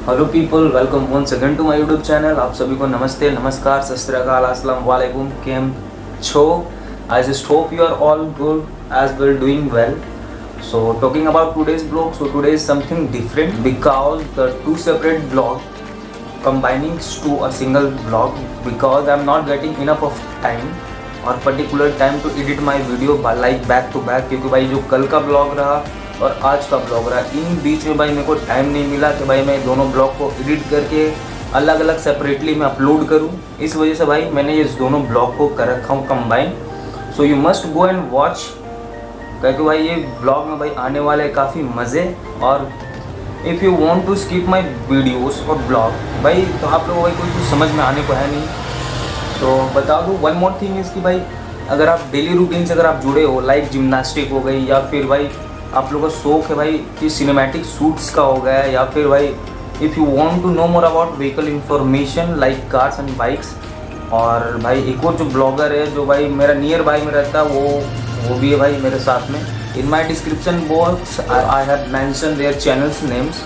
Hello people, welcome once again to my YouTube channel. आप सभी को नमस्ते, नमस्कार, सत श्री अकाल, अस्सलाम वालेकुम। केम छो? I just hope you are all good as well, doing well. So talking about today's vlog, so today is something different because the two separate vlog combining to a single vlog because I'm not getting enough of time और particular time to edit my video like back to back, क्योंकि भाई जो कल का vlog रहा और आज का ब्लॉग रहा, इन बीच में भाई मेरे को टाइम नहीं मिला कि भाई मैं दोनों ब्लॉग को एडिट करके अलग अलग सेपरेटली मैं अपलोड करूं। इस वजह से भाई मैंने ये दोनों ब्लॉग को कर रखा हूँ combine. So you must go and watch, क्योंकि भाई ये ब्लॉग में भाई आने वाले काफ़ी मज़े। और if you want to skip my videos और ब्लॉग भाई तो आप लोगों को कुछ समझ में आने को है नहीं। तो बता दूँ वन मोर थिंग इज़ कि भाई अगर आप डेली रूटीन से अगर आप जुड़े हो, लाइक जिम्नास्टिक हो गई, या फिर भाई आप लोगों का शौक है भाई कि सिनेमैटिक शूट्स का हो गया, या फिर भाई if you want to know more about vehicle information like cars and bikes. और भाई एक और जो ब्लॉगर है जो भाई मेरा नियर बाई में रहता है वो भी है भाई मेरे साथ में। In my description box I have mention their channels names,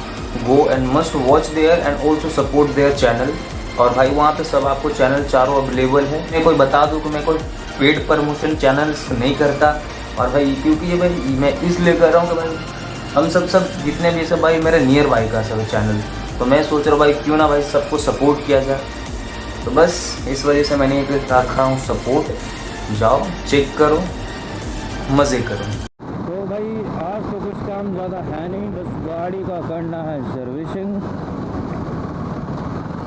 go and must watch there and also support their channel. और भाई वहाँ पे सब आपको चैनल चारों अवेलेबल है। मैं कोई बता दूँ कि मैं कोई पेड प्रमोशन चैनल्स नहीं करता, और भाई क्योंकि ये भाई मैं इसलिए कर रहा हूँ कि भाई हम सब जितने भी सब भाई मेरे नियर बाई का सब चैनल, तो मैं सोच रहा हूँ भाई क्यों ना भाई सबको सपोर्ट किया जाए। तो बस इस वजह से मैंने एक रखा हूँ सपोर्ट। जाओ चेक करो, मज़े करो। तो भाई आज तो कुछ काम ज़्यादा है नहीं, बस गाड़ी का करना है सर्विसिंग,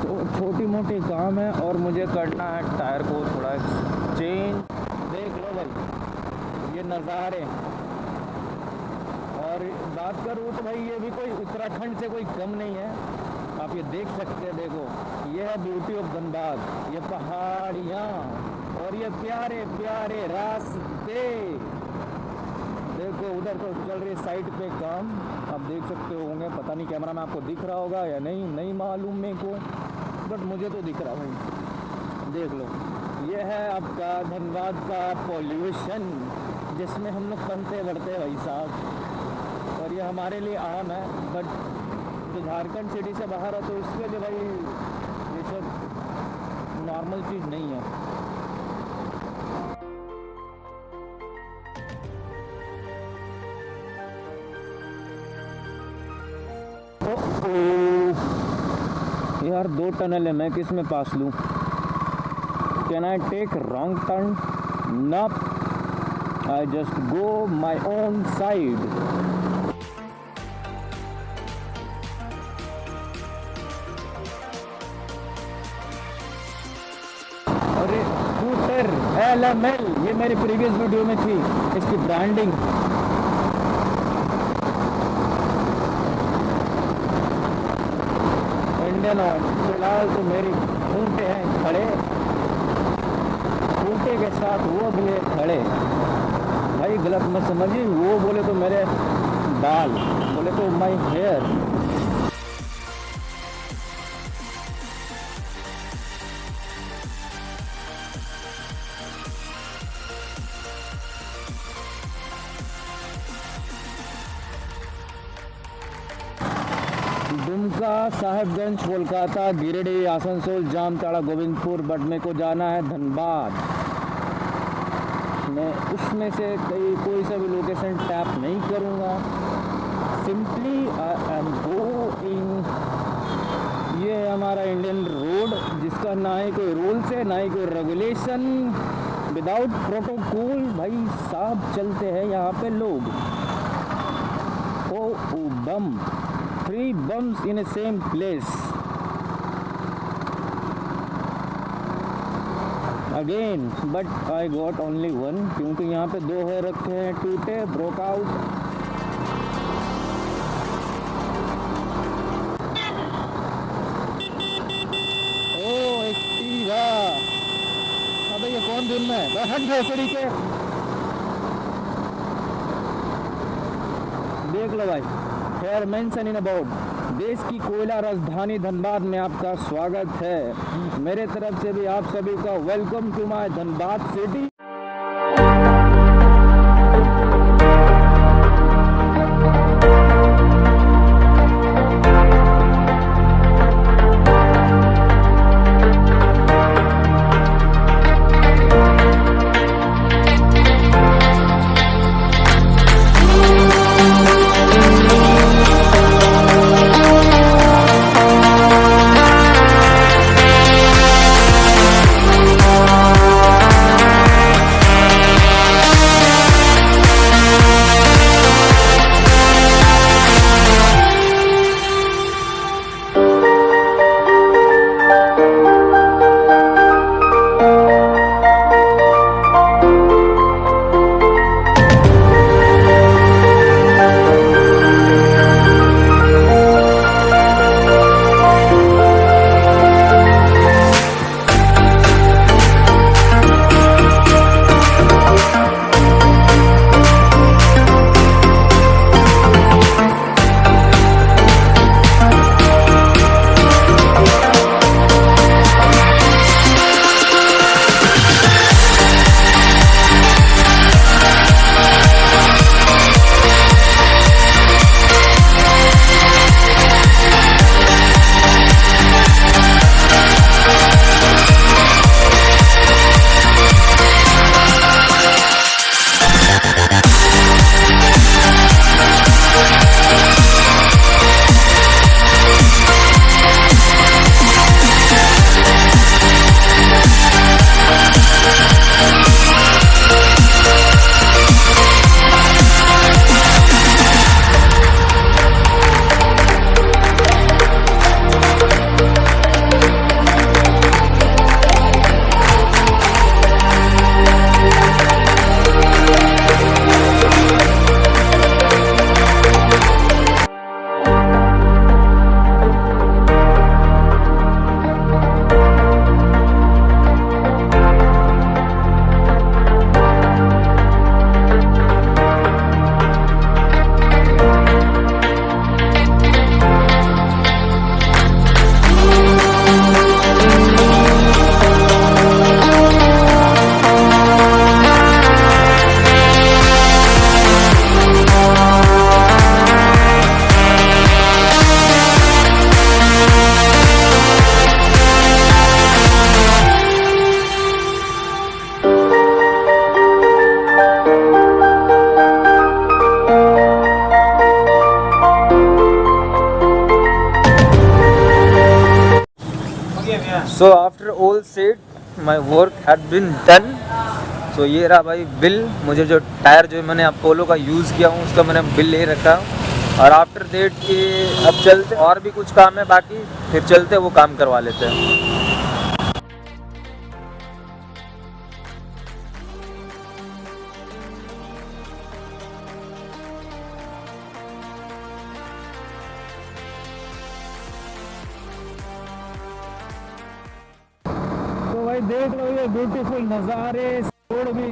तो छोटी मोटी काम है। और मुझे करना है टायर को थोड़ा चेंज। देख लो भाई ये नज़ारे। और बात करूँ तो भाई ये भी कोई उत्तराखंड से कोई कम नहीं है, आप ये देख सकते हैं। देखो ये है ब्यूटी ऑफ धनबाद, ये पहाड़ियाँ और ये प्यारे प्यारे रास्ते। देखो उधर तो चल रही साइड पे काम, आप देख सकते होंगे, पता नहीं कैमरा में आपको दिख रहा होगा या नहीं मालूम मेरे को, बट मुझे तो दिख रहा भाई। देख लो ये है आपका धनबाद का पॉल्यूशन, जिसमें हम लोग पनते बढ़ते हैं भाई साहब। और ये हमारे लिए आम है, बट जो झारखंड सिटी से बाहर है तो उसके लिए भाई ये सब नॉर्मल चीज़ नहीं है। यार दो टनल है, मैं किस में पास लूँ? Can I take wrong turn? Not, I just go my own side. अरे स्कूटर LML, ये मेरी प्रीवियस वीडियो में थी, इसकी ब्रांडिंग। इंडियन ऑयल फिलहाल तो मेरी खूंटे हैं खड़े, खूंटे के साथ वो भी है खड़े। भाई गलत मत समझिए, वो बोले तो मेरे बाल, बोले तो my hair. Dumka, Sahibganj, Kolkata, Giridih, Asansol, Jamtara, Govindpur, but मेरे को जाना है धनबाद। मैं उसमें से कोई सा भी लोकेशन टैप नहीं करूँगा, सिंपली आई एम गोइंग। ये है हमारा इंडियन रोड, जिसका ना ही कोई रूल्स है ना ही कोई रेगुलेशन, विदाउट प्रोटोकॉल भाई साहब चलते हैं यहाँ पे लोग। ओ बम, 3 bumps in a same place again, but I got only one, क्योंकि यहाँ पे 2 है रखे हैं टूटे, broke out। ओ एक्टिवा, अबे ये कौन दिन में हट भैसड़ी के। देख लो भाई, फेयर मेंशन इन अबाउट देश की कोयला राजधानी धनबाद में आपका स्वागत है। मेरे तरफ से भी आप सभी का welcome to my Dhanbad city. So after all set my work had been done. So ये रहा भाई बिल, मुझे जो टायर जो मैंने अपोलो का यूज़ किया हूँ उसका मैंने बिल ले रखा। और आफ्टर देट कि अब चलते, और भी कुछ काम है बाकी, फिर चलते वो काम करवा लेते हैं। तो भाई देख लो ये ब्यूटीफुल नज़ारे, रोड भी